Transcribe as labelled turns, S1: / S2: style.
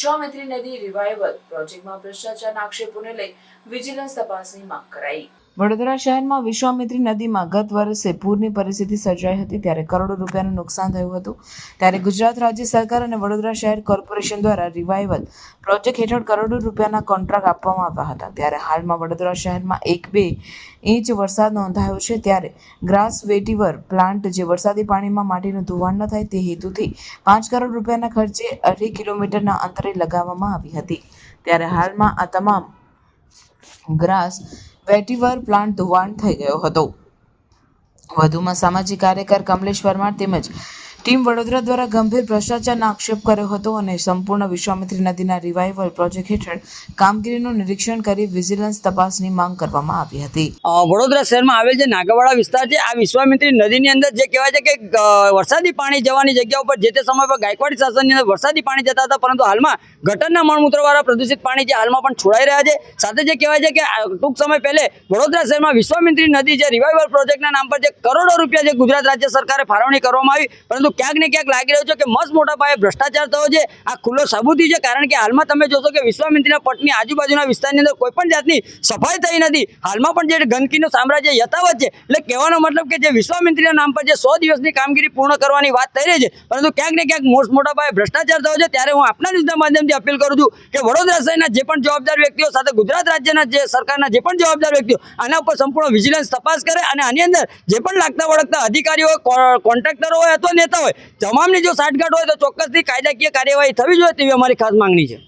S1: વિશ્વામિત્રી નદી રિવાઇવલ પ્રોજેક્ટમાં ભ્રષ્ટાચારના આક્ષેપોને લઈ વિજિલન્સ તપાસની માંગ કરાઈ। વડોદરા શહેરમાં વિશ્વામિત્રી નદીમાં ગત વર્ષે પૂરની પરિસ્થિતિ સર્જાઈ હતી, ત્યારે કરોડો રૂપિયાનું નુકસાન થયું હતું। ત્યારે ગુજરાત રાજ્ય સરકાર અને વડોદરા શહેર કોર્પોરેશન દ્વારા રિવાઇવલ પ્રોજેક્ટ હેઠળ કરોડો રૂપિયાના કોન્ટ્રાક્ટ આપવામાં આવ્યા હતા। ત્યારે હાલમાં વડોદરા શહેરમાં 1-2 ઇંચ વરસાદ નોંધાયો છે, ત્યારે ગ્રાસ વેટીવર પ્લાન્ટ જે વરસાદી પાણીમાં માટીનું ધોવાણ ન થાય તે હેતુથી 5 કરોડ રૂપિયાના ખર્ચે 2.5 કિલોમીટરના અંતરે લગાવવામાં આવી હતી। ત્યારે હાલમાં આ તમામ ગ્રાસ વેટીવર પ્લાન્ટ ધોવાણ થઈ ગયો હતો। વધુમાં સામાજિક કાર્યકર કમલેશ પરમાર તેમજ ટીમ વડોદરા દ્વારા ગંભીર ભ્રષ્ટાચારનો આક્ષેપ કર્યો હતો અને સંપૂર્ણ વિશ્વામિત્રી નદીના રિવાઇવલ પ્રોજેક્ટ હેઠળ કામગીરીનું નિરીક્ષણ કરી વિજિલન્સ તપાસની માંગ કરવામાં આવી હતી।
S2: વડોદરા શહેરમાં આવેલ જે નાગાવાડા વિસ્તાર છે, આ વિશ્વામિત્રી નદીની અંદર જે કહેવાય છે કે વરસાદી પાણી જવાની જગ્યા ઉપર જે તે સમય પર ગાયકવાડી શાસનની અંદર વરસાદી પાણી જતા હતા, પરંતુ હાલમાં ગટરના મળમૂત્રવાળા પ્રદૂષિત પાણી જે હાલમાં પણ છોડાઈ રહ્યા છે। સાથે જે કહેવાય છે કે ટૂંક સમય પહેલે વડોદરા શહેરમાં વિશ્વામિત્રી નદી જે રિવાઇવલ પ્રોજેક્ટના નામ પર જે કરોડો રૂપિયા જે ગુજરાત રાજ્ય સરકારે ફાળવણી કરવામાં આવી, પરંતુ ક્યાંક ને ક્યાંક લાગી રહ્યું છે કે મસ્ત મોટા પાયે ભ્રષ્ટાચાર થયો છે। આ ખુલ્લો સાબુતી છે, કારણ કે હાલમાં તમે જોશો કે વિશ્વામિત્રીના પટની આજુબાજુના વિસ્તારની અંદર કોઈ પણ જાતની સફાઈ થઈ નથી। હાલમાં પણ જે ગંદકીનું સામ્રાજ્ય યથાવત છે, એટલે કહેવાનો મતલબ કે જે વિશ્વામિત્રીના નામ પર જે 100 દિવસની કામગીરી પૂર્ણ કરવાની વાત થઈ રહી છે, પરંતુ ક્યાંક ને ક્યાંક મોટા પાયે ભ્રષ્ટાચાર થયો છે। ત્યારે હું આપના ન્યૂઝના માધ્યમથી અપીલ કરું છું કે વડોદરા શહેરના જે પણ જવાબદાર વ્યક્તિઓ સાથે ગુજરાત રાજ્યના જે સરકારના જે પણ જવાબદાર વ્યક્તિઓ આના ઉપર સંપૂર્ણ વિજિલન્સ તપાસ કરે અને આની અંદર જે પણ લાગતા વળગતા અધિકારીઓ હોય, કોન્ટ્રાક્ટરો હોય અથવા નેતા હોય, તમામની જો સાઠગાંઠ હોય તો ચોક્કસથી કાયદાકીય કાર્યવાહી થવી જોઈએ તેવી અમારી ખાસ માંગણી છે।